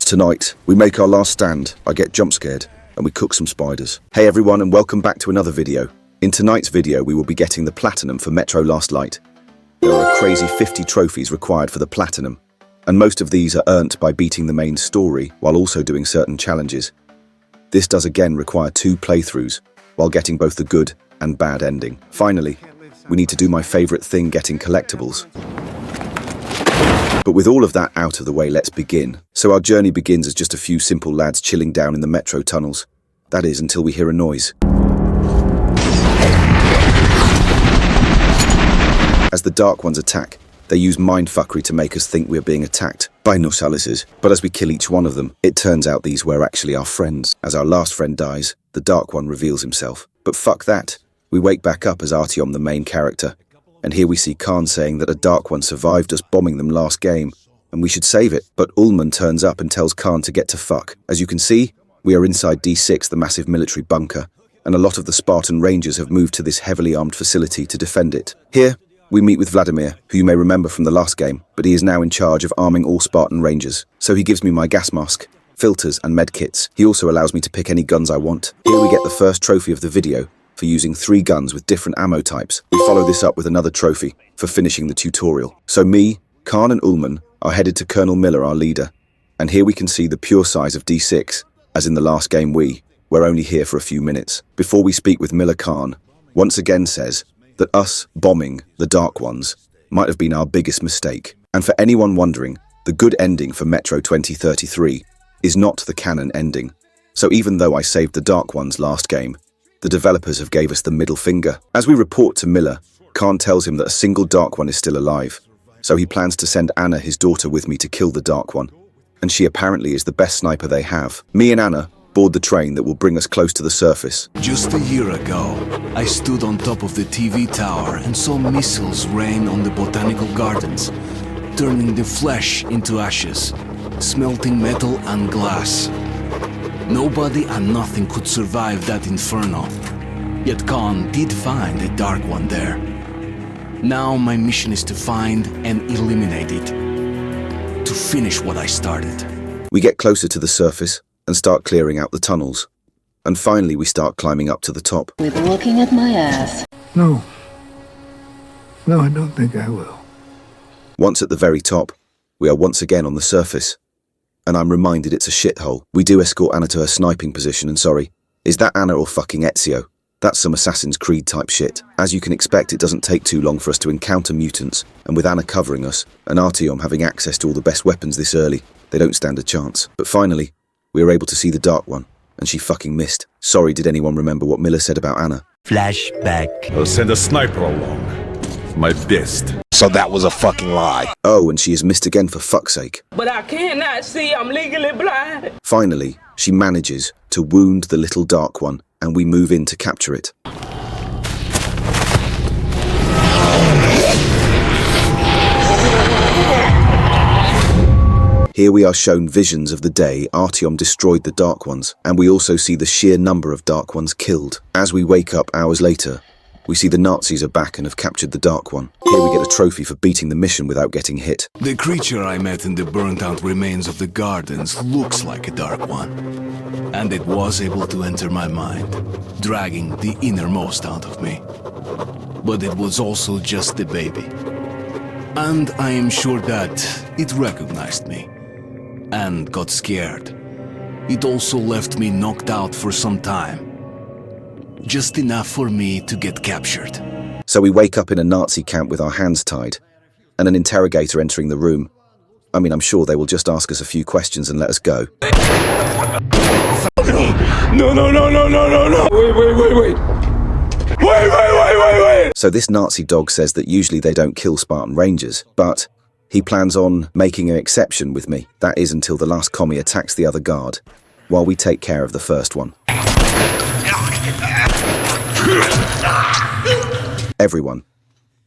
Tonight, we make our last stand, I get jump scared, and we cook some spiders. Hey everyone, and welcome back to another video. In tonight's video, we will be getting the Platinum for Metro Last Light. There are a crazy 50 trophies required for the Platinum, and most of these are earned by beating the main story while also doing certain challenges. This does again require 2 playthroughs, while getting both the good and bad ending. Finally, we need to do my favorite thing, getting collectibles. But with all of that out of the way, let's begin. So our journey begins as just a few simple lads chilling down in the metro tunnels. That is, until we hear a noise. As the Dark Ones attack, they use mindfuckery to make us think we're being attacked by Nosalises. But as we kill each one of them, it turns out these were actually our friends. As our last friend dies, the Dark One reveals himself. But fuck that. We wake back up as Artyom, the main character. And here we see Khan saying that a Dark One survived us bombing them last game, and we should save it. But Ullman turns up and tells Khan to get to fuck. As you can see, we are inside D6, the massive military bunker, and a lot of the Spartan Rangers have moved to this heavily armed facility to defend it. Here, we meet with Vladimir, who you may remember from the last game, but he is now in charge of arming all Spartan Rangers. So he gives me my gas mask, filters and med kits. He also allows me to pick any guns I want. Here we get the first trophy of the video, for using 3 guns with different ammo types. We follow this up with another trophy for finishing the tutorial. So me, Khan and Ullman are headed to Colonel Miller, our leader. And here we can see the pure size of D6, as in the last game we're only here for a few minutes. Before we speak with Miller, Khan once again says that us bombing the Dark Ones might have been our biggest mistake. And for anyone wondering, the good ending for Metro 2033 is not the canon ending. So even though I saved the Dark Ones last game, the developers have gave us the middle finger. As we report to Miller, Khan tells him that a single Dark One is still alive, so he plans to send Anna, his daughter, with me to kill the Dark One, and she apparently is the best sniper they have. Me and Anna board the train that will bring us close to the surface. Just a year ago, I stood on top of the TV tower and saw missiles rain on the botanical gardens, turning the flesh into ashes, smelting metal and glass. Nobody and nothing could survive that inferno. Yet Khan did find a Dark One there. Now my mission is to find and eliminate it. To finish what I started. We get closer to the surface and start clearing out the tunnels. And finally we start climbing up to the top. With looking at my ass. No, I don't think I will. Once at the very top, we are once again on the surface. And I'm reminded it's a shithole. We do escort Anna to her sniping position, and sorry, is that Anna or fucking Ezio? That's some Assassin's Creed type shit. As you can expect, it doesn't take too long for us to encounter mutants, and with Anna covering us, and Artyom having access to all the best weapons this early, they don't stand a chance. But finally, we are able to see the Dark One, and she fucking missed. Sorry, did anyone remember what Miller said about Anna? Flashback. I'll send a sniper along. My best. So that was a fucking lie. Oh, and she has missed again for fuck's sake. But I cannot see, I'm legally blind. Finally, she manages to wound the little Dark One, and we move in to capture it. Here we are shown visions of the day Artyom destroyed the Dark Ones, and we also see the sheer number of Dark Ones killed. As we wake up hours later, we see the Nazis are back and have captured the Dark One. Here we get a trophy for beating the mission without getting hit. The creature I met in the burnt-out remains of the gardens looks like a Dark One. And it was able to enter my mind, dragging the innermost out of me. But it was also just a baby. And I am sure that it recognized me and got scared. It also left me knocked out for some time. Just enough for me to get captured. So we wake up in a Nazi camp with our hands tied, and an interrogator entering the room. I mean, I'm sure they will just ask us a few questions and let us go. No. Wait. So this Nazi dog says that usually they don't kill Spartan Rangers, but he plans on making an exception with me. That is until the last commie attacks the other guard, while we take care of the first one. Everyone,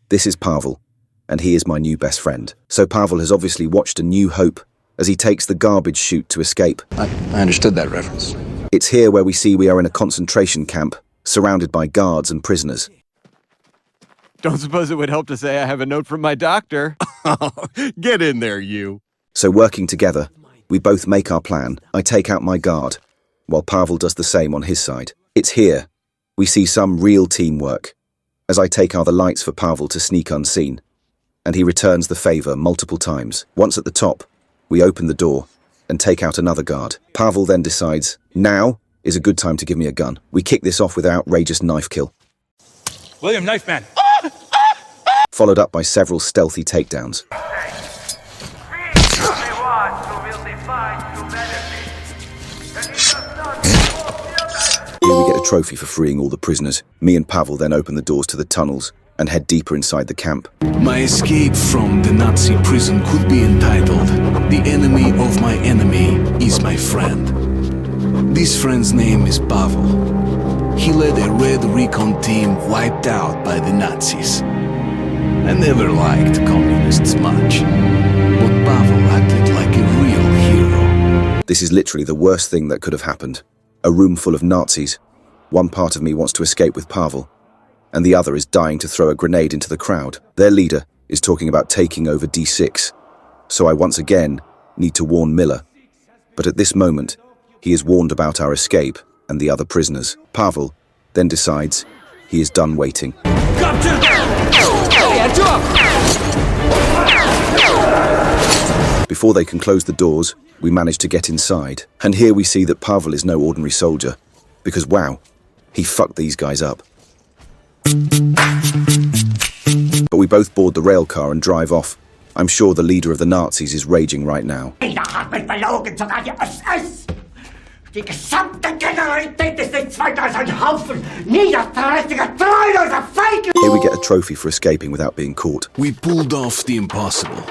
this is Pavel, and he is my new best friend. So Pavel has obviously watched A New Hope as he takes the garbage chute to escape. I understood that reference. It's here where we see we are in a concentration camp, surrounded by guards and prisoners. Don't suppose it would help to say I have a note from my doctor. Get in there, you. So working together, We both make our plan. I take out my guard, while Pavel does the same on his side. It's here. We see some real teamwork, as I take out the lights for Pavel to sneak unseen, and he returns the favor multiple times. Once at the top, we open the door and take out another guard. Pavel then decides, now is a good time to give me a gun. We kick this off with an outrageous knife kill, William, knife man. followed up by several stealthy takedowns. Here we get a trophy for freeing all the prisoners. Me and Pavel then open the doors to the tunnels and head deeper inside the camp. My escape from the Nazi prison could be entitled "The Enemy of My Enemy is My Friend." This friend's name is Pavel. He led a Red Recon team wiped out by the Nazis. I never liked communists much, but Pavel acted like a real hero. This is literally the worst thing that could have happened. A room full of Nazis. One part of me wants to escape with Pavel, and the other is dying to throw a grenade into the crowd. Their leader is talking about taking over D6, so I once again need to warn Miller. But at this moment, he is warned about our escape and the other prisoners. Pavel then decides he is done waiting. Before they can close the doors, we manage to get inside. And here we see that Pavel is no ordinary soldier, because wow, he fucked these guys up. But we both board the rail car and drive off. I'm sure the leader of the Nazis is raging right now. Die gesamte Generalität ist nichts weiter als ein Haufen niederträchtiger, treuloser Feiglinge! Here we get a trophy for escaping without being caught. We pulled off the impossible.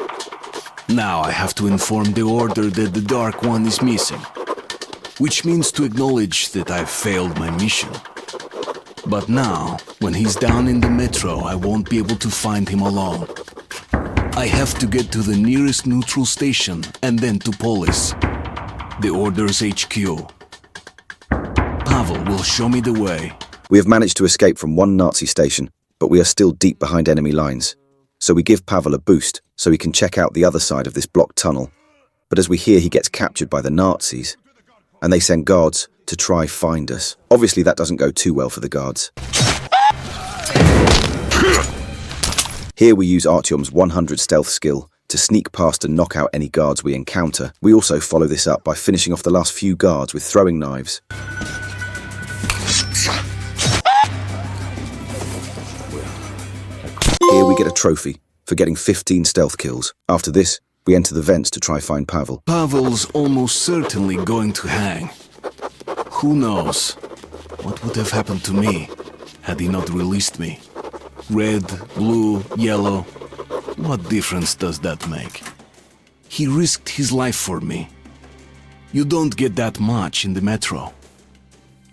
Now I have to inform the Order that the Dark One is missing, which means to acknowledge that I've failed my mission. But now, when he's down in the metro, I won't be able to find him alone. I have to get to the nearest neutral station and then to Polis, the Order's HQ. Pavel will show me the way. We have managed to escape from one Nazi station, but we are still deep behind enemy lines. So we give Pavel a boost so he can check out the other side of this blocked tunnel. But as we hear, he gets captured by the Nazis, and they send guards to try find us. Obviously that doesn't go too well for the guards. Here we use Artyom's 100 stealth skill to sneak past and knock out any guards we encounter. We also follow this up by finishing off the last few guards with throwing knives. Here we get a trophy for getting 15 stealth kills. After this, we enter the vents to try find Pavel. Pavel's almost certainly going to hang. Who knows what would have happened to me had he not released me? Red, blue, yellow, what difference does that make? He risked his life for me. You don't get that much in the metro.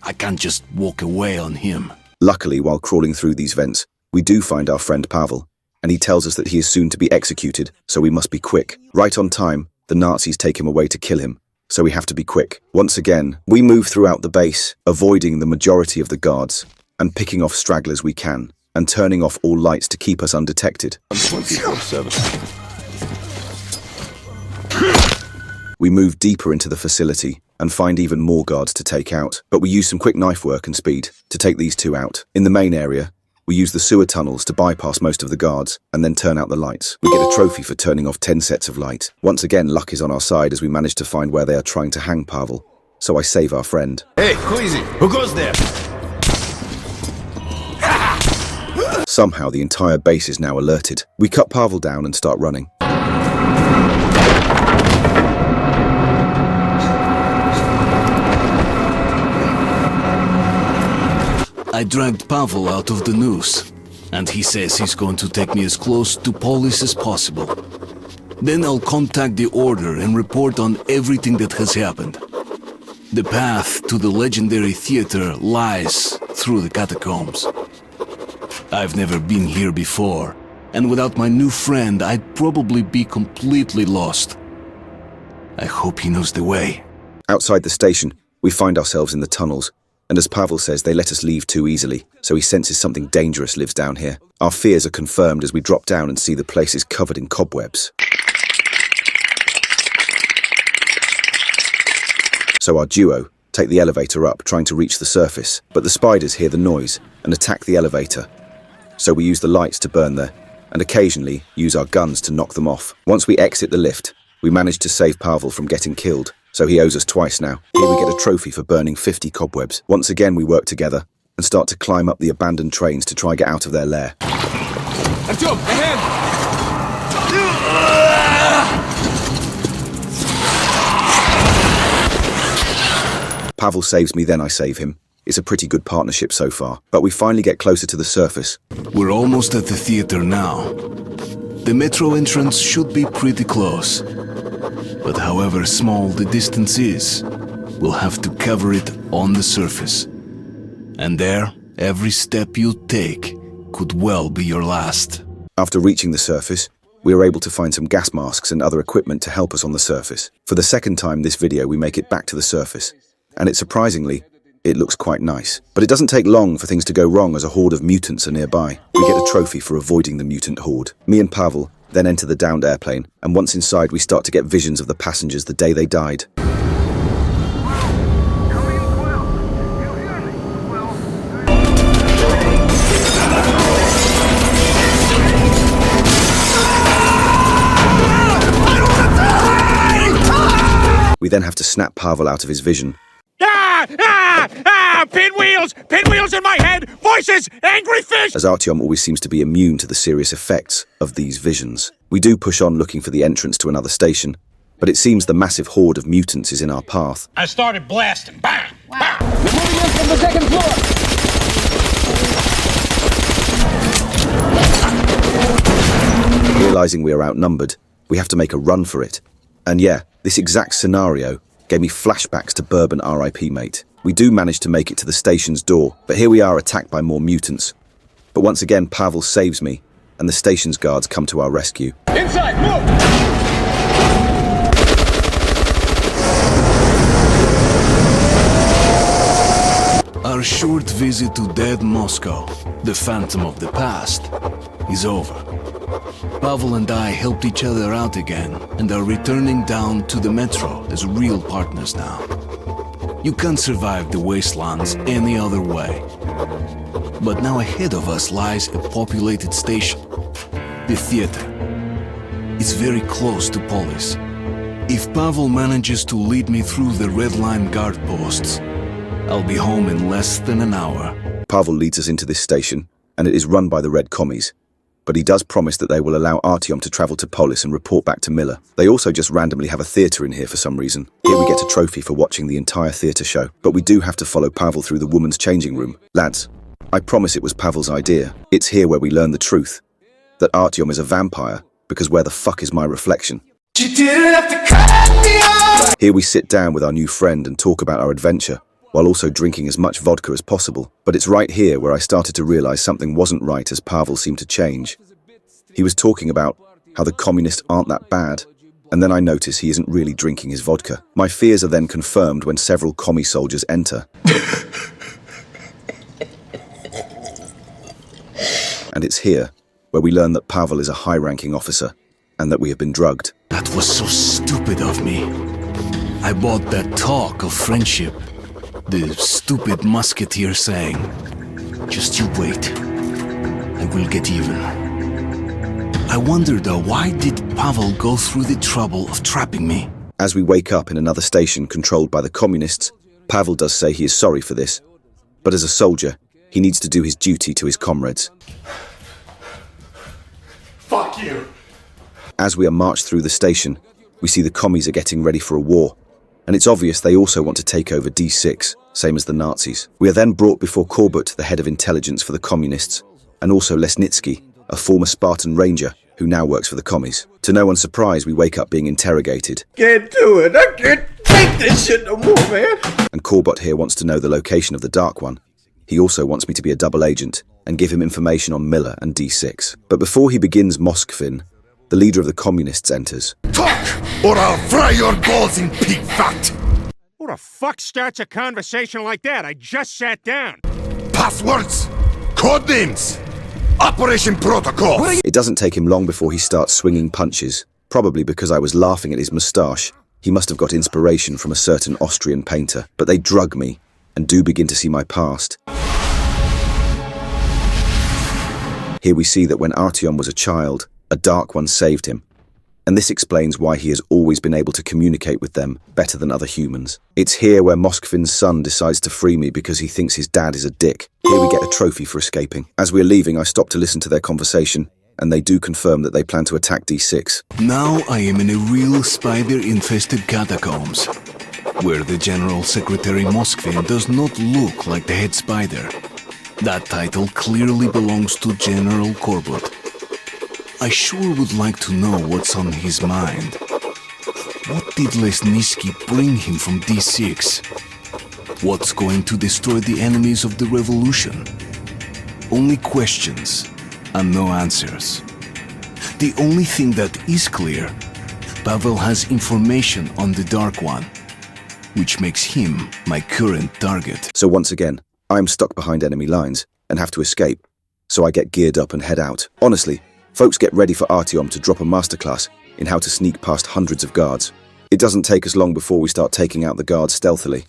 I can't just walk away on him. Luckily, while crawling through these vents, we do find our friend Pavel, and he tells us that he is soon to be executed, so we must be quick. Right on time, the Nazis take him away to kill him, so we have to be quick. Once again, we move throughout the base, avoiding the majority of the guards, and picking off stragglers we can, and turning off all lights to keep us undetected. 24/7. We move deeper into the facility and find even more guards to take out, but we use some quick knife work and speed to take these two out. In the main area, we use the sewer tunnels to bypass most of the guards and then turn out the lights. We get a trophy for turning off 10 sets of light. Once again, luck is on our side as we manage to find where they are trying to hang Pavel, so I save our friend. Hey, who is it? Who goes there? Somehow the entire base is now alerted. We cut Pavel down and start running. I dragged Pavel out of the noose, and he says he's going to take me as close to Polis as possible. Then I'll contact the Order and report on everything that has happened. The path to the legendary theater lies through the catacombs. I've never been here before, and without my new friend, I'd probably be completely lost. I hope he knows the way. Outside the station, we find ourselves in the tunnels, and as Pavel says, they let us leave too easily, so he senses something dangerous lives down here. Our fears are confirmed as we drop down and see the place is covered in cobwebs. So our duo take the elevator up, trying to reach the surface, but the spiders hear the noise and attack the elevator. So we use the lights to burn there, and occasionally use our guns to knock them off. Once we exit the lift, we manage to save Pavel from getting killed, so he owes us twice now. Here we get a trophy for burning 50 cobwebs. Once again we work together and start to climb up the abandoned trains to try get out of their lair. Артем, ahead! Pavel saves me, then I save him. It's a pretty good partnership so far, but we finally get closer to the surface. We're almost at the theater now. The metro entrance should be pretty close. But however small the distance is, we'll have to cover it on the surface. And there, every step you take could well be your last. After reaching the surface, we were able to find some gas masks and other equipment to help us on the surface. For the second time this video, we make it back to the surface. And it looks quite nice. But it doesn't take long for things to go wrong as a horde of mutants are nearby. We get a trophy for avoiding the mutant horde. Me and Pavel then enter the downed airplane, and once inside we start to get visions of the passengers the day they died. We then have to snap Pavel out of his vision. Pinwheels in my head! Voices! Angry fish! As Artyom always seems to be immune to the serious effects of these visions. We do push on looking for the entrance to another station, but it seems the massive horde of mutants is in our path. I started blasting. Bang! Bang! Moving in from the second floor. Realizing we are outnumbered, we have to make a run for it. And yeah, this exact scenario gave me flashbacks to Bourbon RIP mate. We do manage to make it to the station's door, but here we are attacked by more mutants. But once again, Pavel saves me, and the station's guards come to our rescue. Inside, move! Our short visit to dead Moscow, the phantom of the past, is over. Pavel and I helped each other out again and are returning down to the metro as real partners now. You can't survive the wastelands any other way. But now ahead of us lies a populated station, the theater. It's very close to Polis. If Pavel manages to lead me through the Red Line guard posts, I'll be home in less than an hour. Pavel leads us into this station, and it is run by the Red Commies. But he does promise that they will allow Artyom to travel to Polis and report back to Miller. They also just randomly have a theatre in here for some reason. Here we get a trophy for watching the entire theatre show, but we do have to follow Pavel through the woman's changing room. Lads, I promise it was Pavel's idea. It's here where we learn the truth. That Artyom is a vampire, because where the fuck is my reflection? You didn't have to cut me off. Here we sit down with our new friend and talk about our adventure, while also drinking as much vodka as possible. But it's right here where I started to realize something wasn't right as Pavel seemed to change. He was talking about how the communists aren't that bad, and then I notice he isn't really drinking his vodka. My fears are then confirmed when several commie soldiers enter. And it's here where we learn that Pavel is a high-ranking officer, and that we have been drugged. That was so stupid of me. I bought that talk of friendship. The stupid musketeer saying, "Just you wait, I will get even." I wonder though, why did Pavel go through the trouble of trapping me? As we wake up in another station controlled by the communists, Pavel does say he is sorry for this, but as a soldier, he needs to do his duty to his comrades. Fuck you. As we are marched through the station, we see the commies are getting ready for a war, and it's obvious they also want to take over D6, same as the Nazis. We are then brought before Korbut, the head of intelligence for the communists, and also Lesnitsky, a former Spartan ranger who now works for the commies. To no one's surprise, we wake up being interrogated. Can't do it. I can't take this shit no more, man. And Korbut here wants to know the location of the Dark One. He also wants me to be a double agent and give him information on Miller and D6. But before he begins Moskvin, the leader of the communists enters. Talk, or I'll fry your balls in pig fat! Who the fuck starts a conversation like that? I just sat down. Passwords! Code names! Operation protocols! It doesn't take him long before he starts swinging punches, probably because I was laughing at his moustache, He must have got inspiration from a certain Austrian painter, but they drug me and do begin to see my past. Here we see that when Artyom was a child, a Dark One saved him. And this explains why he has always been able to communicate with them better than other humans. It's here where Moskvin's son decides to free me because he thinks his dad is a dick. Here we get a trophy for escaping. As we're leaving, I stop to listen to their conversation, and they do confirm that they plan to attack D6. Now I am in a real spider-infested catacombs, where the General Secretary Moskvin does not look like the head spider. That title clearly belongs to General Korbut. I sure would like to know what's on his mind. What did Lesnitsky bring him from D6? What's going to destroy the enemies of the revolution? Only questions and no answers. The only thing that is clear, Pavel has information on the Dark One, which makes him my current target. So once again, I am stuck behind enemy lines and have to escape. So I get geared up and head out. Honestly, folks, get ready for Artyom to drop a masterclass in how to sneak past hundreds of guards. It doesn't take us long before we start taking out the guards stealthily.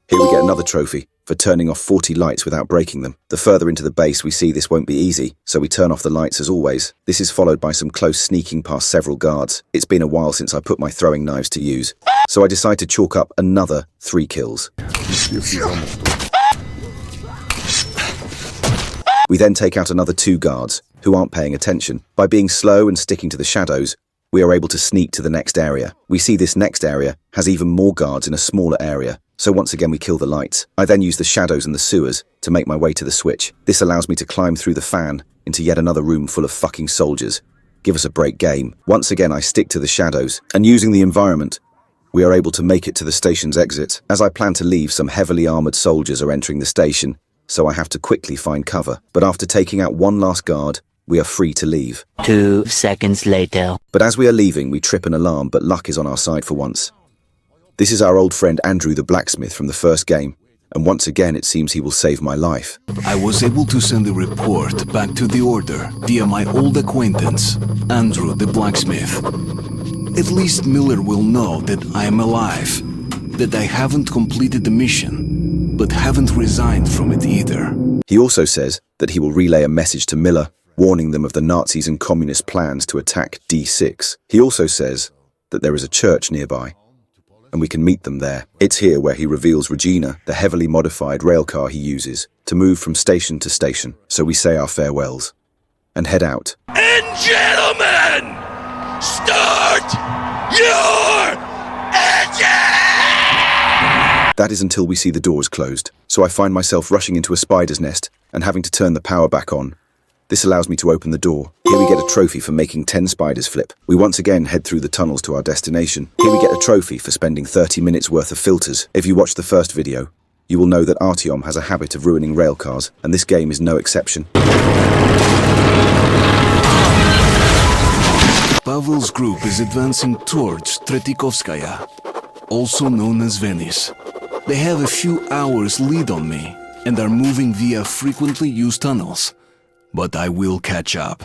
Here we get another trophy for turning off 40 lights without breaking them. The further into the base we see this won't be easy, so we turn off the lights as always. This is followed by some close sneaking past several guards. It's been a while since I put my throwing knives to use, so I decide to chalk up another 3 kills. We then take out another 2 guards, who aren't paying attention. By being slow and sticking to the shadows, we are able to sneak to the next area. We see this next area has even more guards in a smaller area, so once again we kill the lights. I then use the shadows and the sewers to make my way to the switch. This allows me to climb through the fan into yet another room full of fucking soldiers. Give us a break, game. Once again I stick to the shadows, and using the environment, we are able to make it to the station's exit. As I plan to leave, some heavily armoured soldiers are entering the station, so I have to quickly find cover. But after taking out one last guard, we are free to leave. 2 seconds later. But as we are leaving, we trip an alarm, but luck is on our side for once. This is our old friend Andrew the blacksmith from the first game, and once again it seems he will save my life. I was able to send a report back to the Order via my old acquaintance, Andrew the blacksmith. At least Miller will know that I am alive, that I haven't completed the mission, but haven't resigned from it either. He also says that he will relay a message to Miller, warning them of the Nazis and communist plans to attack D6. He also says that there is a church nearby, and we can meet them there. It's here where he reveals Regina, the heavily modified railcar he uses to move from station to station. So we say our farewells and head out. And gentlemen, start your engine! That is until we see the doors closed. So I find myself rushing into a spider's nest and having to turn the power back on. This allows me to open the door. Here we get a trophy for making 10 spiders flip. We once again head through the tunnels to our destination. Here we get a trophy for spending 30 minutes worth of filters. If you watched the first video, you will know that Artyom has a habit of ruining railcars, and this game is no exception. Pavel's group is advancing towards Tretikovskaya, also known as Venice. They have a few hours lead on me and are moving via frequently used tunnels. But I will catch up.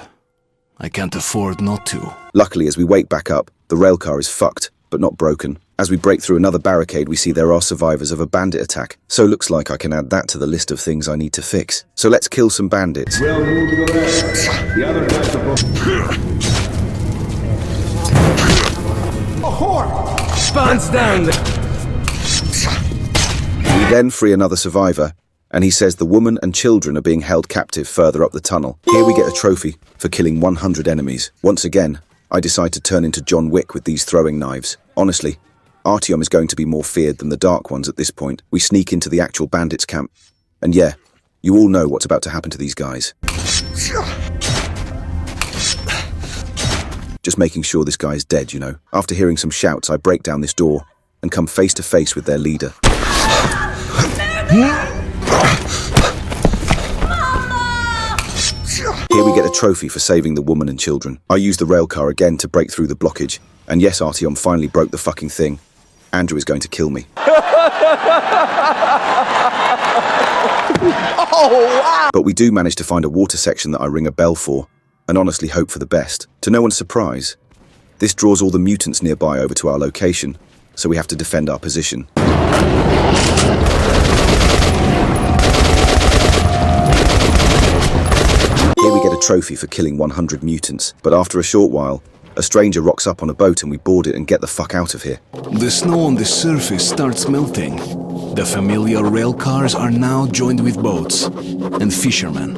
I can't afford not to. Luckily, as we wake back up, the railcar is fucked, but not broken. As we break through another barricade, we see there are survivors of a bandit attack. So looks like I can add that to the list of things I need to fix. So let's kill some bandits. We'll move to the left. The other guys are A whore! Spawns down. We then free another survivor, and he says the woman and children are being held captive further up the tunnel. Here we get a trophy for killing 100 enemies. Once again, I decide to turn into John Wick with these throwing knives. Honestly, Artyom is going to be more feared than the Dark Ones at this point. We sneak into the actual bandits' camp. And yeah, you all know what's about to happen to these guys. Just making sure this guy is dead, you know. After hearing some shouts, I break down this door and come face to face with their leader. Here we get a trophy for saving the woman and children. I use the railcar again to break through the blockage. And yes, Artyom finally broke the fucking thing. Andrew is going to kill me. Oh, wow! But we do manage to find a water section that I ring a bell for, and honestly hope for the best. To no one's surprise, this draws all the mutants nearby over to our location, so we have to defend our position. Here we get a trophy for killing 100 mutants, but after a short while, a stranger rocks up on a boat and we board it and get the fuck out of here. The snow on the surface starts melting. The familiar rail cars are now joined with boats and fishermen.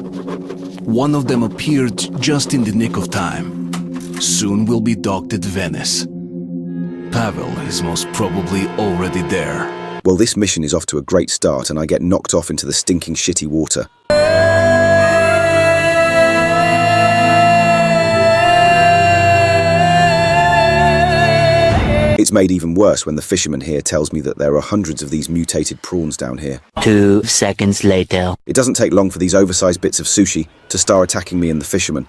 One of them appeared just in the nick of time. Soon we'll be docked at Venice. Pavel is most probably already there. Well, this mission is off to a great start and I get knocked off into the stinking shitty water. It's made even worse when the fisherman here tells me that there are hundreds of these mutated prawns down here. 2 seconds later. It doesn't take long for these oversized bits of sushi to start attacking me and the fisherman.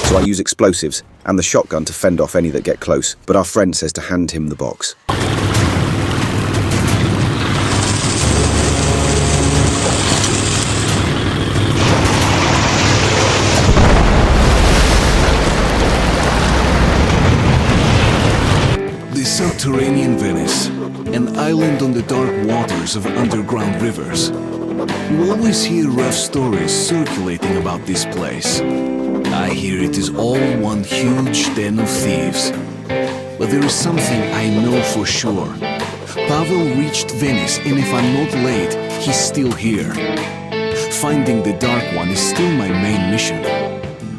So I use explosives and the shotgun to fend off any that get close, but our friend says to hand him the box. Subterranean Venice, an island on the dark waters of underground rivers. You always hear rough stories circulating about this place. I hear it is all one huge den of thieves. But there is something I know for sure. Pavel reached Venice, and if I'm not late, he's still here. Finding the Dark One is still my main mission.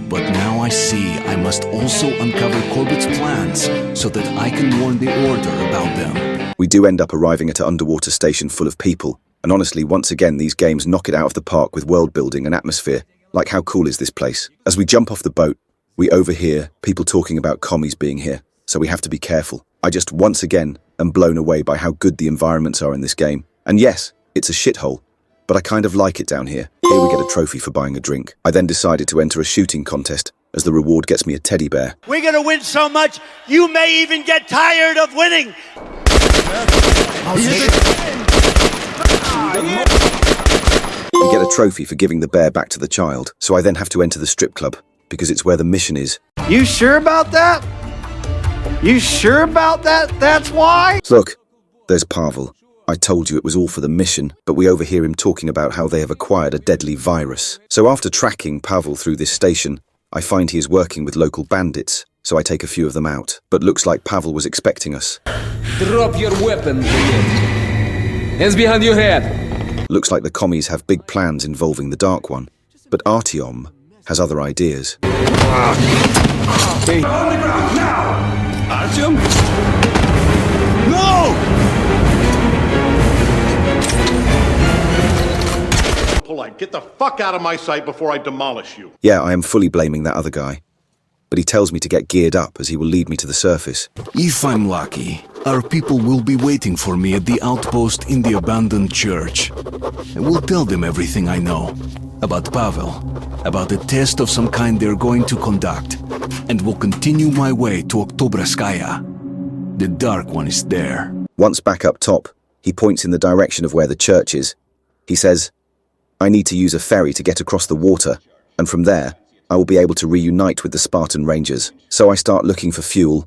But now I see I must also uncover Corbett's plans so that I can warn the Order about them. We do end up arriving at an underwater station full of people, and honestly, once again, these games knock it out of the park with world building and atmosphere. Like, how cool is this place? As we jump off the boat, we overhear people talking about commies being here, so we have to be careful. I just once again am blown away by how good the environments are in this game. And yes, it's a shithole, but I kind of like it down here. Here we get a trophy for buying a drink. I then decided to enter a shooting contest, as the reward gets me a teddy bear. We're gonna win so much, you may even get tired of winning! We get a trophy for giving the bear back to the child, so I then have to enter the strip club, because it's where the mission is. You sure about that? You sure about that? That's why? Look, there's Pavel. I told you it was all for the mission, but we overhear him talking about how they have acquired a deadly virus. So after tracking Pavel through this station, I find he is working with local bandits, so I take a few of them out. But looks like Pavel was expecting us. Drop your weapon, hands behind your head. Looks like the commies have big plans involving the Dark One, but Artyom has other ideas. Hey. On the ground, now! Artyom? No! Polite, get the fuck out of my sight before I demolish you. Yeah, I am fully blaming that other guy. But he tells me to get geared up as he will lead me to the surface. If I'm lucky, our people will be waiting for me at the outpost in the abandoned church. I will tell them everything I know. About Pavel, about a test of some kind they're going to conduct, and will continue my way to Oktoberskaya. The Dark One is there. Once back up top, he points in the direction of where the church is. He says, I need to use a ferry to get across the water, and from there, I will be able to reunite with the Spartan Rangers. So I start looking for fuel,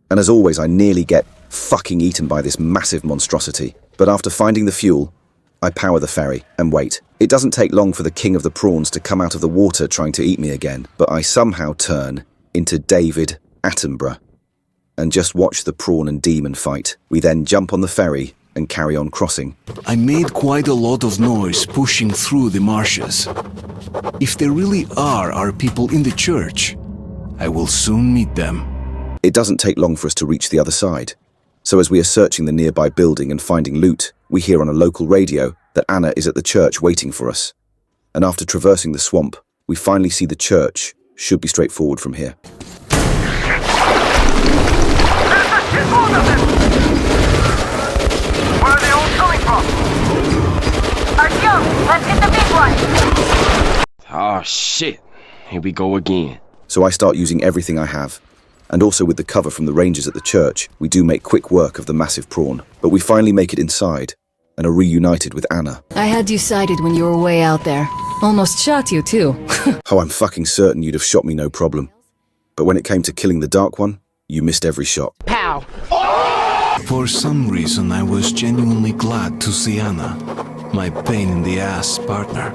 and as always, I nearly get fucking eaten by this massive monstrosity. But after finding the fuel, I power the ferry and wait. It doesn't take long for the king of the prawns to come out of the water trying to eat me again, but I somehow turn into David Attenborough and just watch the prawn and demon fight. We then jump on the ferry and carry on crossing. I made quite a lot of noise pushing through the marshes. If there really are our people in the church, I will soon meet them. It doesn't take long for us to reach the other side. So as we are searching the nearby building and finding loot, we hear on a local radio that Anna is at the church waiting for us. And after traversing the swamp, we finally see the church. Should be straightforward from here. Where are they all coming from? Artyom, let's get the big one! Oh shit, here we go again. So I start using everything I have. And also with the cover from the rangers at the church, we do make quick work of the massive prawn. But we finally make it inside, and are reunited with Anna. I had you sighted when you were way out there. Almost shot you, too. Oh, I'm fucking certain you'd have shot me no problem. But when it came to killing the Dark One, you missed every shot. Pow! For some reason, I was genuinely glad to see Anna, my pain-in-the-ass partner.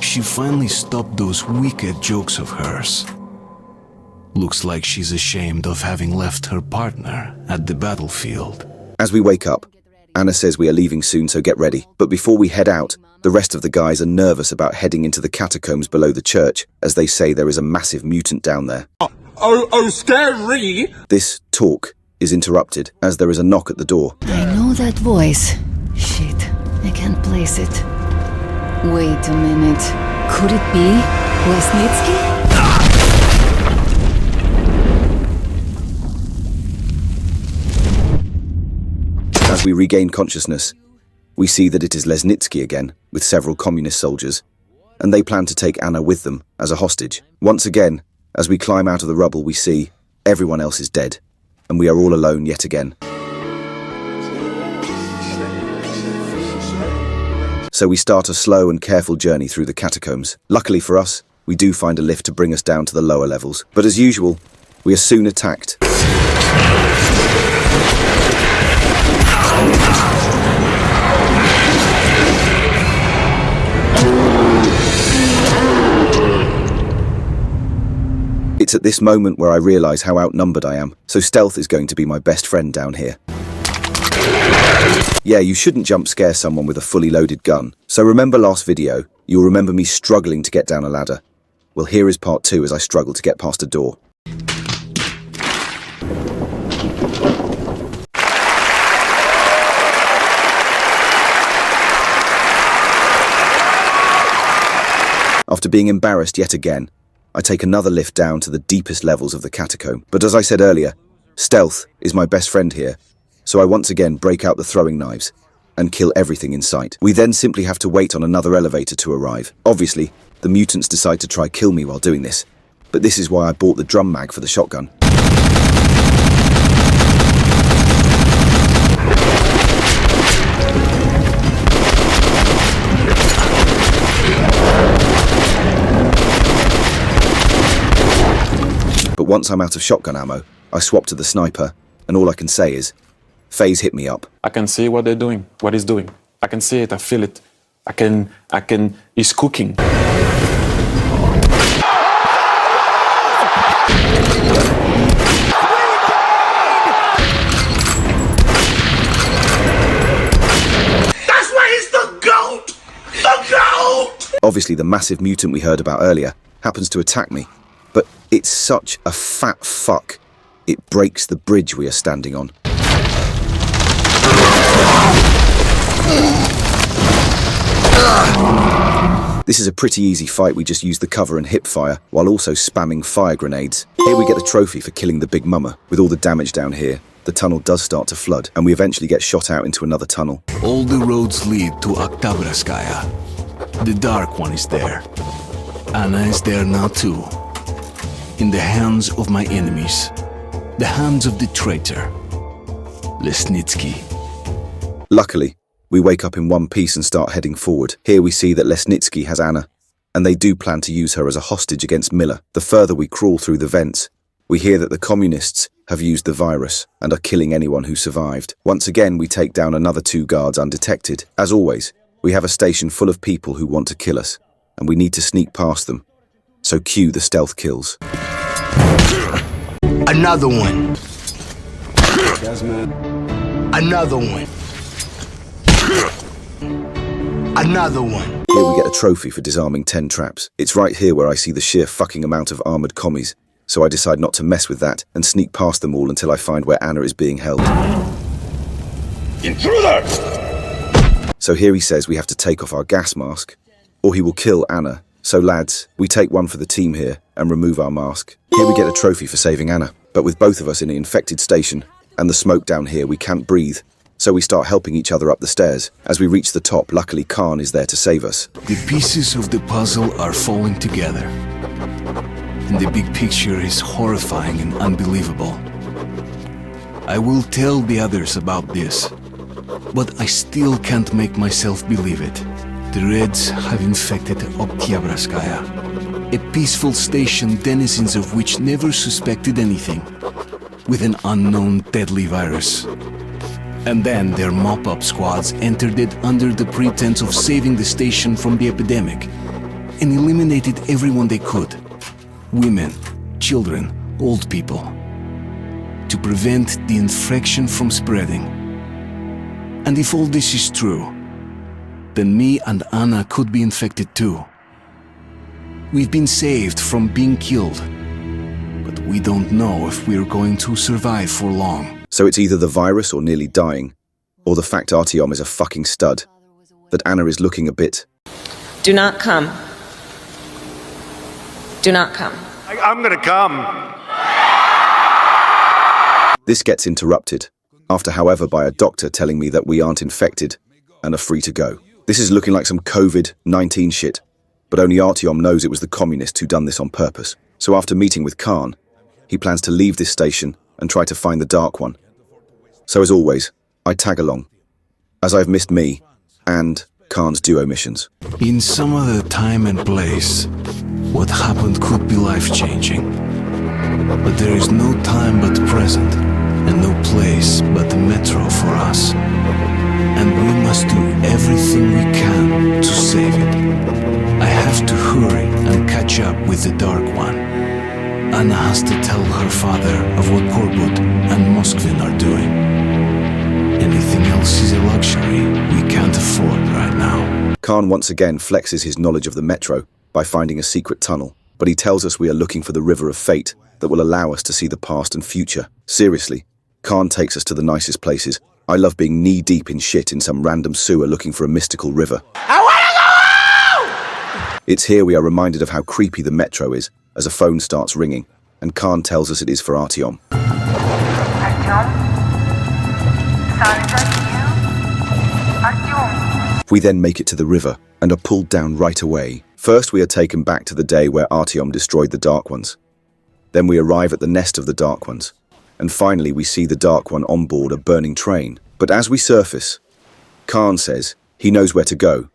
She finally stopped those wicked jokes of hers. Looks like she's ashamed of having left her partner at the battlefield. As we wake up, Anna says we are leaving soon, so get ready. But before we head out, the rest of the guys are nervous about heading into the catacombs below the church, as they say there is a massive mutant down there. Oh, scary! This talk is interrupted as there is a knock at the door. I know that voice. Shit, I can't place it. Wait a minute. Could it be Lesnitsky? As we regain consciousness, we see that it is Lesnitsky again, with several communist soldiers, and they plan to take Anna with them as a hostage. Once again, as we climb out of the rubble, we see everyone else is dead, and we are all alone yet again. So we start a slow and careful journey through the catacombs. Luckily for us, we do find a lift to bring us down to the lower levels, but as usual, we are soon attacked. It's at this moment where I realize how outnumbered I am, so stealth is going to be my best friend down here. Yeah, you shouldn't jump scare someone with a fully loaded gun. So remember last video, you'll remember me struggling to get down a ladder. Well, here is part 2 as I struggle to get past a door. After being embarrassed yet again, I take another lift down to the deepest levels of the catacomb. But as I said earlier, stealth is my best friend here, so I once again break out the throwing knives and kill everything in sight. We then simply have to wait on another elevator to arrive. Obviously, the mutants decide to try kill me while doing this, but this is why I bought the drum mag for the shotgun. But once I'm out of shotgun ammo, I swap to the sniper, and all I can say is, FaZe hit me up. I can see what they're doing, what he's doing. I can see it, I feel it. He's cooking. That's why he's the GOAT! The GOAT! Obviously, the massive mutant we heard about earlier happens to attack me, but it's such a fat fuck, it breaks the bridge we are standing on. This is a pretty easy fight, we just use the cover and hip fire, while also spamming fire grenades. Here we get the trophy for killing the Big Mama. With all the damage down here, the tunnel does start to flood, and we eventually get shot out into another tunnel. All the roads lead to Oktyabrskyaya. The Dark One is there. Anna is there now too. In the hands of my enemies. The hands of the traitor. Lesnitsky. Luckily, we wake up in one piece and start heading forward. Here we see that Lesnitsky has Anna, and they do plan to use her as a hostage against Miller. The further we crawl through the vents, we hear that the communists have used the virus and are killing anyone who survived. Once again, we take down another 2 guards undetected. As always, we have a station full of people who want to kill us, and we need to sneak past them. So cue the stealth kills. Another one. Yes, man. Another one. Another one. Here we get a trophy for disarming 10 traps. It's right here where I see the sheer fucking amount of armoured commies, so I decide not to mess with that and sneak past them all until I find where Anna is being held. Intruder! So here he says we have to take off our gas mask, or he will kill Anna. So lads, we take one for the team here and remove our mask. Here we get a trophy for saving Anna, but with both of us in an infected station and the smoke down here, we can't breathe. So we start helping each other up the stairs. As we reach the top, luckily Khan is there to save us. The pieces of the puzzle are falling together. And the big picture is horrifying and unbelievable. I will tell the others about this, But I still can't make myself believe it. The Reds have infected Oktyabrskaya, a peaceful station denizens of which never suspected anything, with an unknown deadly virus. And then their mop-up squads entered it under the pretense of saving the station from the epidemic and eliminated everyone they could. Women, children, old people. To prevent the infection from spreading. And if all this is true, then me and Anna could be infected too. We've been saved from being killed, but we don't know if we're going to survive for long. So it's either the virus or nearly dying, or the fact Artyom is a fucking stud, that Anna is looking a bit... Do not come. Do not come. I'm gonna come. This gets interrupted, after however by a doctor telling me that we aren't infected and are free to go. This is looking like some COVID-19 shit, but only Artyom knows it was the communists who done this on purpose. So after meeting with Khan, he plans to leave this station and try to find the Dark One. So as always, I tag along, as I've missed me and Khan's duo missions. In some other time and place, what happened could be life-changing. But there is no time but present, and no place but the metro for us. And we must do everything we can to save it. I have to hurry and catch up with the Dark One. Anna has to tell her father of what Korbut and Moskvin are doing. Anything else is a luxury we can't afford right now. Khan once again flexes his knowledge of the metro by finding a secret tunnel, but he tells us we are looking for the River of Fate that will allow us to see the past and future. Seriously, Khan takes us to the nicest places. I love being knee-deep in shit in some random sewer looking for a mystical river. I wanna go! It's here we are reminded of how creepy the metro is, as a phone starts ringing, and Khan tells us it is for Artyom. Artyom? Son, is that you? Artyom? We then make it to the river, and are pulled down right away. First we are taken back to the day where Artyom destroyed the Dark Ones. Then we arrive at the nest of the Dark Ones. And finally we see the Dark One on board a burning train. But as we surface, Khan says he knows where to go.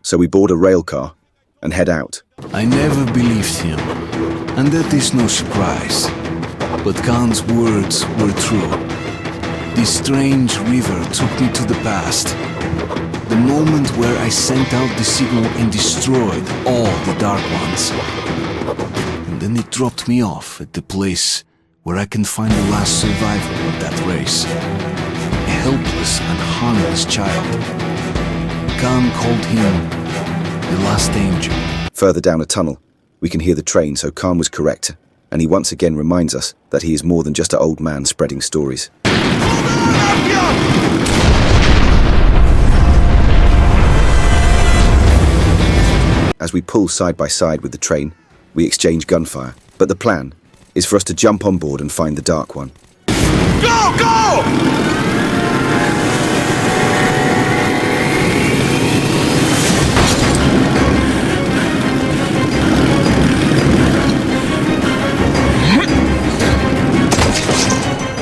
So we board a rail car and head out. I never believed him, and that is no surprise. But Khan's words were true. This strange river took me to the past. The moment where I sent out the signal and destroyed all the Dark Ones. And then it dropped me off at the place where I can find the last survivor of that race. A helpless and harmless child. Khan called him the Last Angel. Further down a tunnel, we can hear the train, so Khan was correct, and he once again reminds us that he is more than just an old man spreading stories. As we pull side by side with the train, we exchange gunfire, but the plan is for us to jump on board and find the Dark One. Go! Go!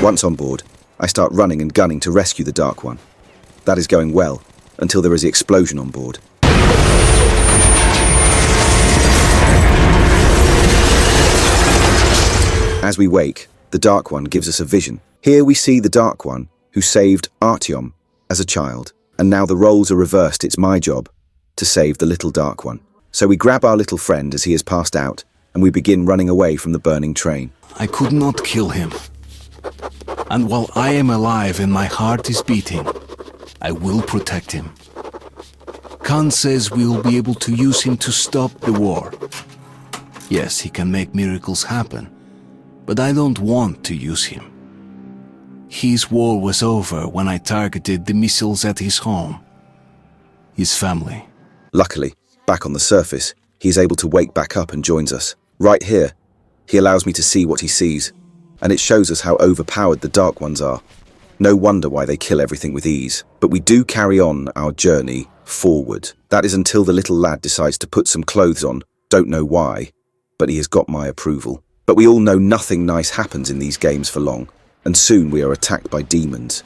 Once on board, I start running and gunning to rescue the Dark One. That is going well, until there is the explosion on board. As we wake, the Dark One gives us a vision. Here we see the Dark One, who saved Artyom as a child. And now the roles are reversed. It's my job to save the little Dark One. So we grab our little friend as he has passed out, and we begin running away from the burning train. I could not kill him. And while I am alive and my heart is beating, I will protect him. Khan says we will be able to use him to stop the war. Yes, he can make miracles happen, but I don't want to use him. His war was over when I targeted the missiles at his home. His family. Luckily, back on the surface, he is able to wake back up and joins us. Right here, he allows me to see what he sees, and it shows us how overpowered the Dark Ones are. No wonder why they kill everything with ease. But we do carry on our journey forward. That is until the little lad decides to put some clothes on. Don't know why, but he has got my approval. But we all know nothing nice happens in these games for long. and soon we are attacked by demons.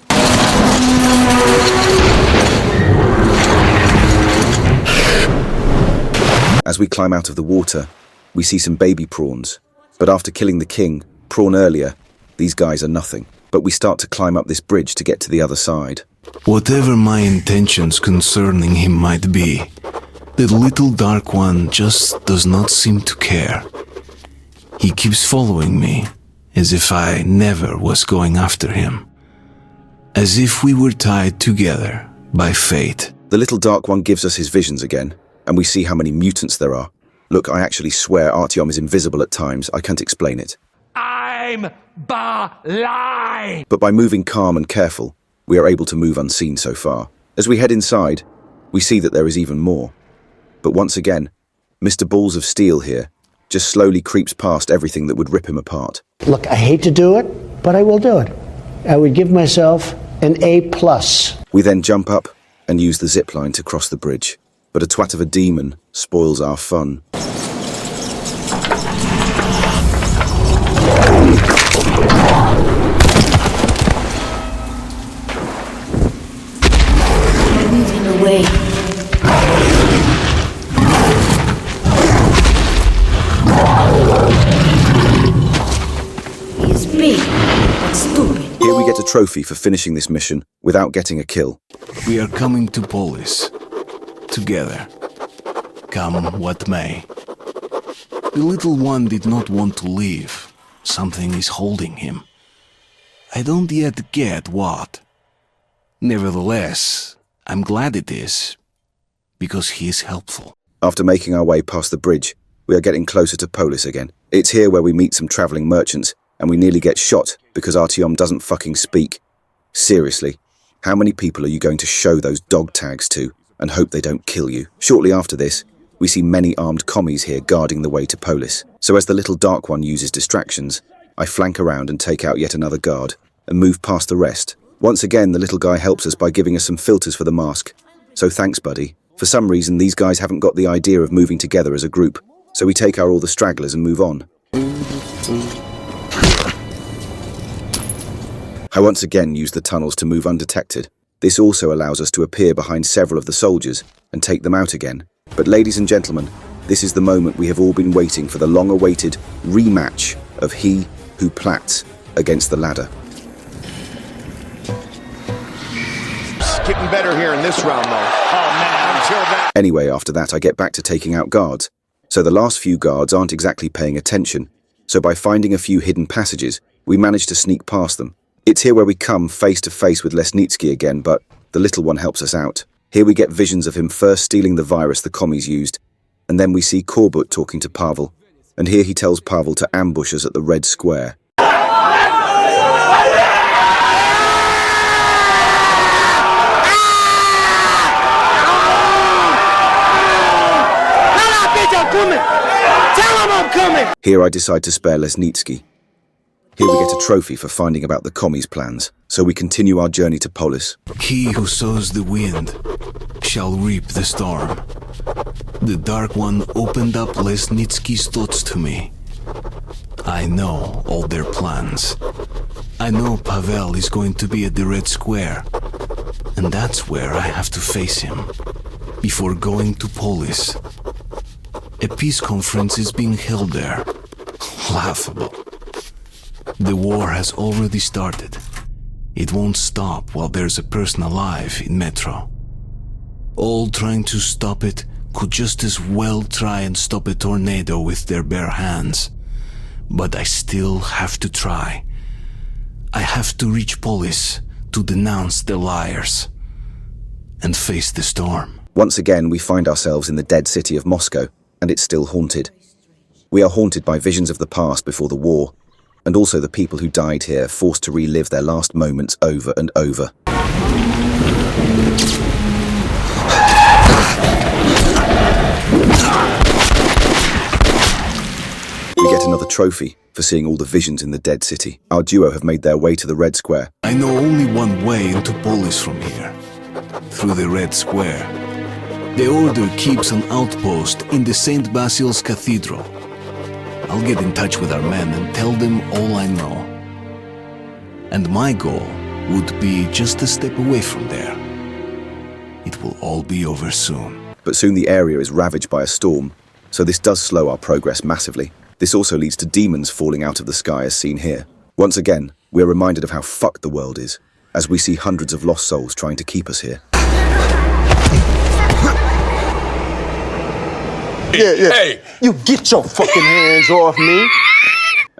As we climb out of the water, we see some baby prawns, but after killing the king, Prawn earlier, these guys are nothing. But we start to climb up this bridge to get to the other side. Whatever my intentions concerning him might be, the little Dark One just does not seem to care. He keeps following me, as if I never was going after him. As if we were tied together by fate. The little Dark One gives us his visions again, and we see how many mutants there are. Look, I actually swear Artyom is invisible at times. I can't explain it. I'm blind! But by moving calm and careful, we are able to move unseen so far. As we head inside, we see that there is even more. But once again, Mr. Balls of Steel here just slowly creeps past everything that would rip him apart. Look, I hate to do it, but I will do it. I would give myself an A+. We then jump up and use the zip line to cross the bridge. But a twat of a demon spoils our fun. Moving away. He's big, but stupid. Here we get a trophy for finishing this mission without getting a kill. We are coming to Polis. Together. Come what may. The little one did not want to leave. Something is holding him. I don't yet get what. Nevertheless, I'm glad it is, because he is helpful. After making our way past the bridge, we are getting closer to Polis again. It's here where we meet some traveling merchants, and we nearly get shot because Artyom doesn't fucking speak. Seriously, how many people are you going to show those dog tags to and hope they don't kill you? Shortly after this, we see many armed commies here guarding the way to Polis. So as the little Dark One uses distractions, I flank around and take out yet another guard and move past the rest. Once again, the little guy helps us by giving us some filters for the mask. So thanks, buddy. For some reason, these guys haven't got the idea of moving together as a group, so we take out all the stragglers and move on. I once again use the tunnels to move undetected. This also allows us to appear behind several of the soldiers and take them out again. But ladies and gentlemen, this is the moment we have all been waiting for, the long-awaited rematch of He Who Plats against the Ladder. Getting better here in this round, though. Oh, man, until then. Anyway, after that, I get back to taking out guards. So the last few guards aren't exactly paying attention. So by finding a few hidden passages, we manage to sneak past them. It's here where we come face to face with Lesnitsky again, but the little one helps us out. Here we get visions of him first stealing the virus the commies used, and then we see Korbut talking to Pavel, and here he tells Pavel to ambush us at the Red Square. Here I decide to spare Lesnitsky. Here we get a trophy for finding about the commies' plans, so we continue our journey to Polis. He who sows the wind shall reap the storm. The Dark One opened up Lesnitsky's thoughts to me. I know all their plans. I know Pavel is going to be at the Red Square, and that's where I have to face him, before going to Polis. A peace conference is being held there. Laughable. The war has already started. It won't stop while there's a person alive in Metro. All trying to stop it could just as well try and stop a tornado with their bare hands. But I still have to try. I have to reach Polis to denounce the liars and face the storm. Once again, we find ourselves in the dead city of Moscow, and it's still haunted. We are haunted by visions of the past before the war, and also the people who died here, forced to relive their last moments over and over. We get another trophy for seeing all the visions in the dead city. Our duo have made their way to the Red Square. I know only one way into Polis from here, through the Red Square. The Order keeps an outpost in the St. Basil's Cathedral. I'll get in touch with our men and tell them all I know. And my goal would be just a step away from there. It will all be over soon. But soon the area is ravaged by a storm, so this does slow our progress massively. This also leads to demons falling out of the sky as seen here. Once again, we are reminded of how fucked the world is, as we see hundreds of lost souls trying to keep us here. Hey, you get your fucking hands off me!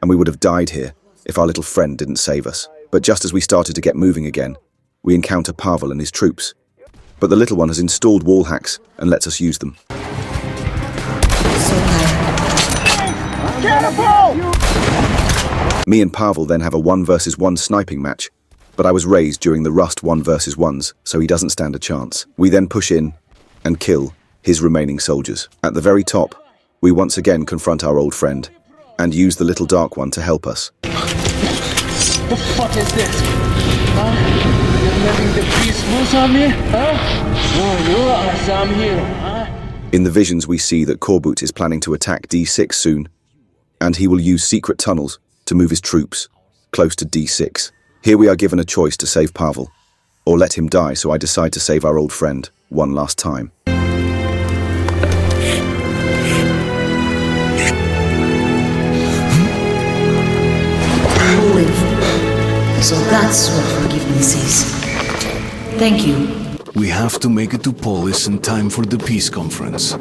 And we would have died here if our little friend didn't save us. But just as we started to get moving again, we encounter Pavel and his troops. But the little one has installed wall hacks and lets us use them. Me and Pavel then have a 1 versus 1 sniping match, but I was raised during the Rust 1 versus 1s, so he doesn't stand a chance. We then push in and kill his remaining soldiers. At the very top, we once again confront our old friend and use the little dark one to help us. The fuck is this? Huh? You're letting the beast loose on me? Huh? Oh, you are some hero, huh? In the visions we see that Korbut is planning to attack D6 soon, and he will use secret tunnels to move his troops close to D6. Here we are given a choice to save Pavel, or let him die, so I decide to save our old friend one last time. So that's what forgiveness is. Thank you. We have to make it to Polis in time for the peace conference.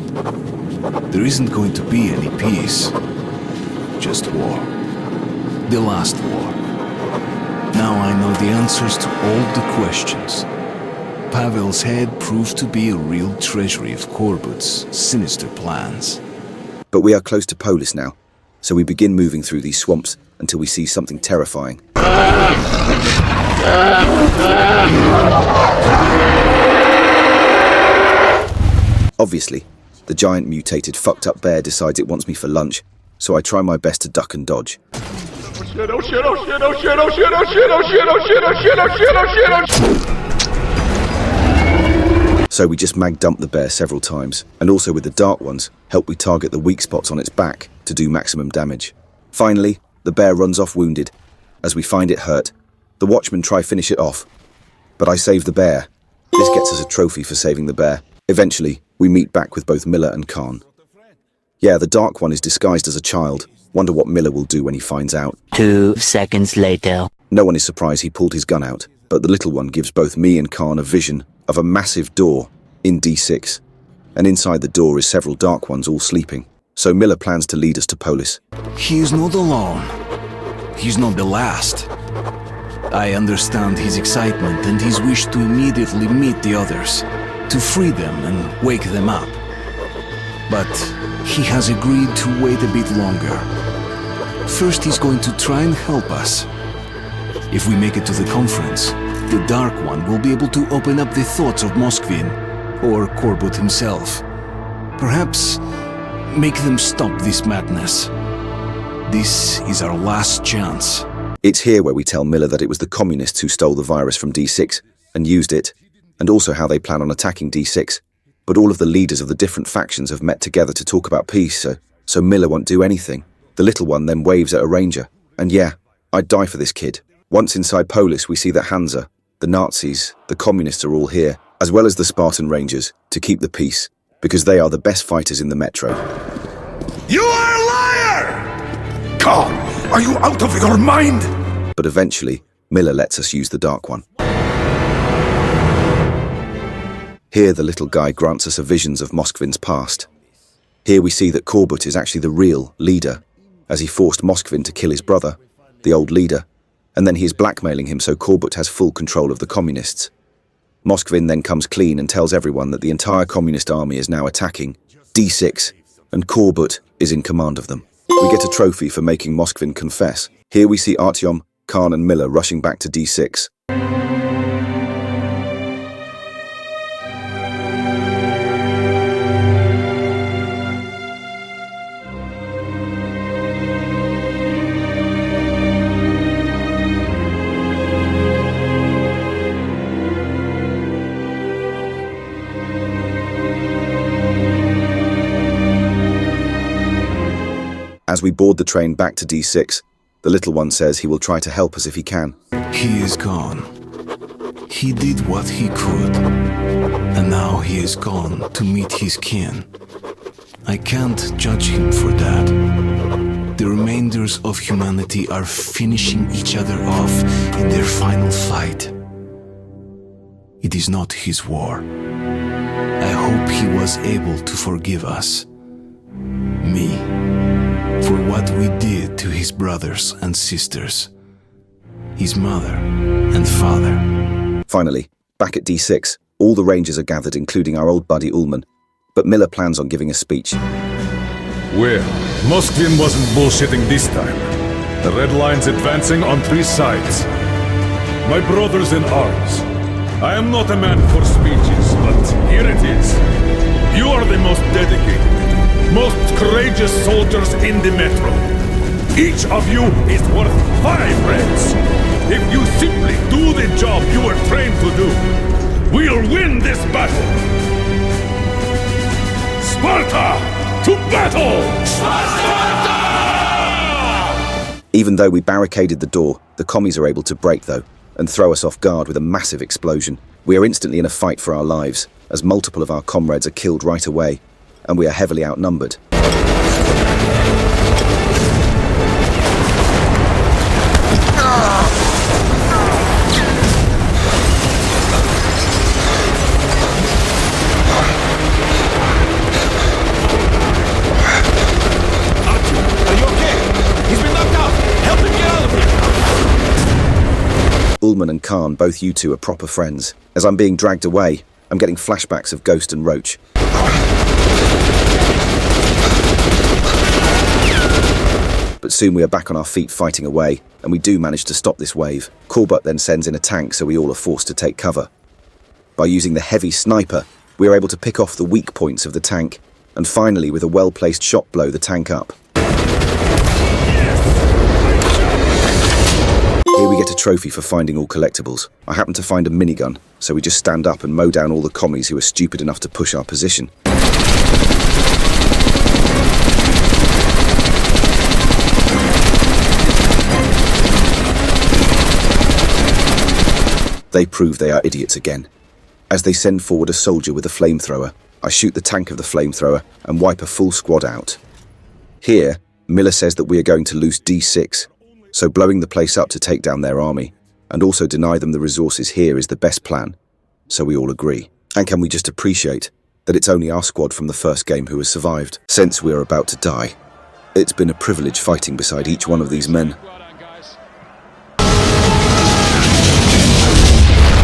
There isn't going to be any peace. Just war. The last war. Now I know the answers to all the questions. Pavel's head proved to be a real treasury of Korbut's sinister plans. But we are close to Polis now, so we begin moving through these swamps until we see something terrifying. Obviously, the giant mutated fucked up bear decides it wants me for lunch, so I try my best to duck and dodge. So we just mag dump the bear several times, and also with the dark ones, help we target the weak spots on its back to do maximum damage. Finally, the bear runs off wounded. As we find it hurt, the watchmen try finish it off, but I save the bear. This gets us a trophy for saving the bear. Eventually, we meet back with both Miller and Khan. Yeah, the dark one is disguised as a child. Wonder what Miller will do when he finds out. 2 seconds later. No one is surprised he pulled his gun out, but the little one gives both me and Khan a vision of a massive door in D6. And inside the door is several dark ones all sleeping. So Miller plans to lead us to Polis. He is not alone. He's not the last. I understand his excitement and his wish to immediately meet the others, to free them and wake them up. But he has agreed to wait a bit longer. First, he's going to try and help us. If we make it to the conference, the Dark One will be able to open up the thoughts of Moskvin, or Korbut himself. Perhaps make them stop this madness. This is our last chance. It's here where we tell Miller that it was the communists who stole the virus from D6 and used it, and also how they plan on attacking D6. But all of the leaders of the different factions have met together to talk about peace, so Miller won't do anything. The little one then waves at a ranger, and yeah, I'd die for this kid. Once inside Polis, we see that Hansa, the Nazis, the communists are all here, as well as the Spartan Rangers, to keep the peace, because they are the best fighters in the metro. You are a liar! God, are you out of your mind? But eventually, Miller lets us use the Dark One. Here, the little guy grants us a visions of Moskvin's past. Here we see that Korbut is actually the real leader, as he forced Moskvin to kill his brother, the old leader, and then he is blackmailing him so Korbut has full control of the communists. Moskvin then comes clean and tells everyone that the entire communist army is now attacking D6, and Korbut is in command of them. We get a trophy for making Moskvin confess. Here we see Artyom, Khan and Miller rushing back to D6. As we board the train back to D6, The little one says he will try to help us if he can. He is gone. He did what he could, and now he is gone to meet his kin. I can't judge him for that. The remainders of humanity are finishing each other off in their final fight. It is not his war. I hope he was able to forgive us. Me. For what we did to his brothers and sisters. His mother and father. Finally, back at D6, all the Rangers are gathered, including our old buddy Ullman. But Miller plans on giving a speech. Well, Moskvin wasn't bullshitting this time. The Red Line's advancing on 3 sides. My brothers in arms, I am not a man for speeches, but here it is. You are the most dedicated, most courageous soldiers in the Metro. Each of you is worth 5 Reds. If you simply do the job you were trained to do, we'll win this battle! Sparta! To battle! Sparta! Even though we barricaded the door, the commies are able to break though, and throw us off guard with a massive explosion. We are instantly in a fight for our lives, as multiple of our comrades are killed right away, and we are heavily outnumbered. Ullman and Khan, both you two are proper friends. As I'm being dragged away, I'm getting flashbacks of Ghost and Roach. But soon we are back on our feet fighting away, and we do manage to stop this wave. Corbett then sends in a tank, so we all are forced to take cover. By using the heavy sniper, we are able to pick off the weak points of the tank, and finally, with a well-placed shot, blow the tank up. Here we get a trophy for finding all collectibles. I happen to find a minigun, so we just stand up and mow down all the commies who are stupid enough to push our position. They prove they are idiots again. As they send forward a soldier with a flamethrower, I shoot the tank of the flamethrower and wipe a full squad out. Here, Miller says that we are going to lose D6, so blowing the place up to take down their army, and also deny them the resources here is the best plan. So we all agree. And can we just appreciate that it's only our squad from the first game who has survived, since we are about to die. It's been a privilege fighting beside each one of these men.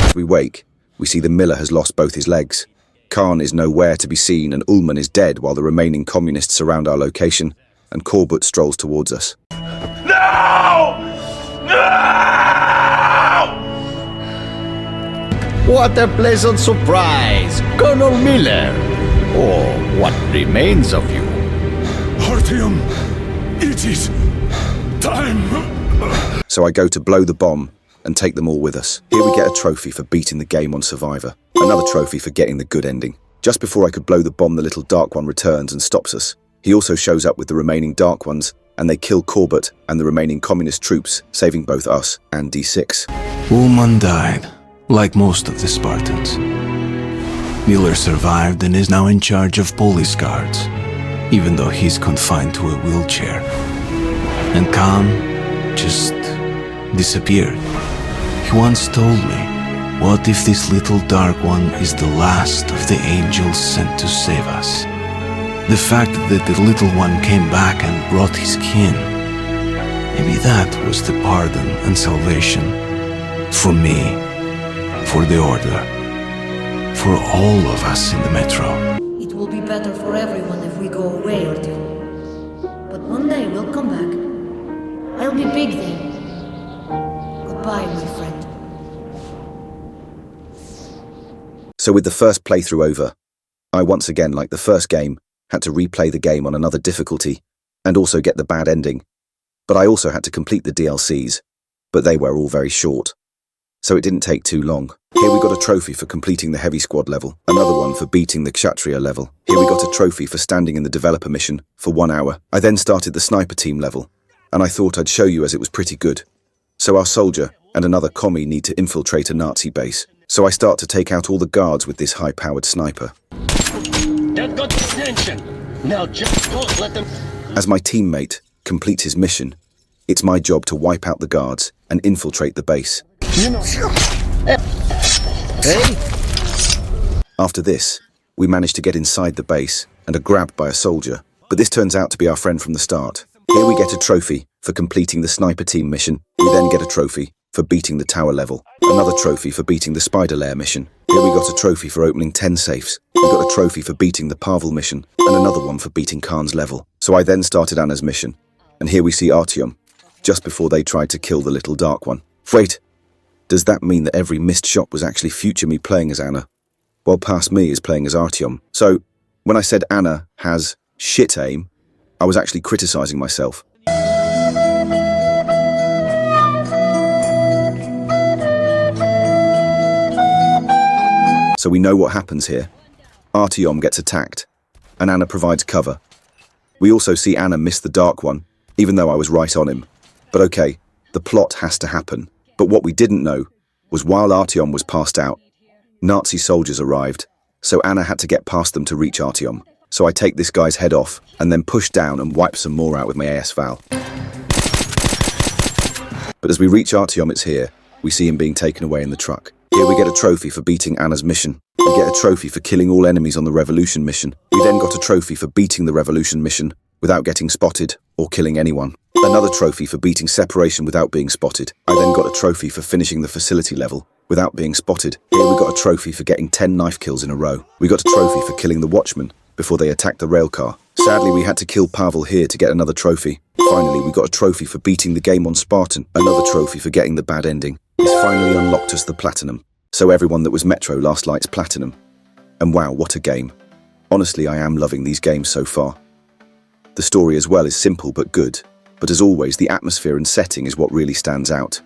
As we wake, we see the Miller has lost both his legs. Khan is nowhere to be seen and Ullman is dead while the remaining communists surround our location, and Corbett strolls towards us. No! No! What a pleasant surprise, Colonel Miller. Or what remains of you. Artyom, it is time. So I go to blow the bomb and take them all with us. Here we get a trophy for beating the game on Survivor. Another trophy for getting the good ending. Just before I could blow the bomb, the little Dark One returns and stops us. He also shows up with the remaining Dark Ones, and they kill Corbett and the remaining communist troops, saving both us and D6. Ullman died, like most of the Spartans. Miller survived and is now in charge of police guards, even though he's confined to a wheelchair. And Khan just disappeared. He once told me, what if this little Dark One is the last of the angels sent to save us? The fact that the little one came back and brought his kin, maybe that was the pardon and salvation for me, for the Order, for all of us in the Metro. It will be better for everyone if we go away or two. But one day we'll come back. I'll be big then. Goodbye, my friend. So with the first playthrough over, I once again, like the first game, had to replay the game on another difficulty, and also get the bad ending. But I also had to complete the DLCs, but they were all very short. So it didn't take too long. Here we got a trophy for completing the Heavy Squad level, another one for beating the Kshatriya level. Here we got a trophy for standing in the developer mission for 1 hour. I then started the Sniper Team level, and I thought I'd show you as it was pretty good. So our soldier and another commie need to infiltrate a Nazi base. So I start to take out all the guards with this high-powered sniper. That got attention. Now just don't let them... As my teammate completes his mission, it's my job to wipe out the guards and infiltrate the base. Hey! After this, we manage to get inside the base and are grabbed by a soldier, but this turns out to be our friend from the start. Here we get a trophy for completing the sniper team mission. We then get a trophy for beating the tower level, another trophy for beating the spider lair mission. Here we got a trophy for opening 10 safes. We got a trophy for beating the Pavel mission, and another one for beating Khan's level. So I then started Anna's mission, and here we see Artyom, just before they tried to kill the little dark one. Wait, does that mean that every missed shot was actually future me playing as Anna, while past me is playing as Artyom? So, when I said Anna has shit aim, I was actually criticizing myself. So we know what happens here. Artyom gets attacked, and Anna provides cover. We also see Anna miss the dark one, even though I was right on him. But okay, the plot has to happen. But what we didn't know was while Artyom was passed out, Nazi soldiers arrived, so Anna had to get past them to reach Artyom. So I take this guy's head off, and then push down and wipe some more out with my AS Val. But as we reach Artyom, it's here. We see him being taken away in the truck. Here we get a trophy for beating Anna's mission. We get a trophy for killing all enemies on the Revolution mission. We then got a trophy for beating the Revolution mission without getting spotted or killing anyone. Another trophy for beating Separation without being spotted. I then got a trophy for finishing the facility level without being spotted. Here we got a trophy for getting 10 knife kills in a row. We got a trophy for killing the Watchman before they attacked the rail car. Sadly, we had to kill Pavel here to get another trophy. Finally, we got a trophy for beating the game on Spartan. Another trophy for getting the bad ending. This finally unlocked us the Platinum. So everyone that was Metro Last Light's Platinum. And wow, what a game. Honestly, I am loving these games so far. The story as well is simple but good. But as always, the atmosphere and setting is what really stands out.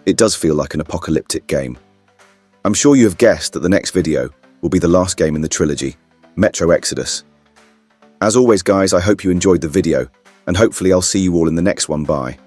It does feel like an apocalyptic game. I'm sure you have guessed that the next video will be the last game in the trilogy, Metro Exodus. As always guys, I hope you enjoyed the video, and hopefully I'll see you all in the next one. Bye.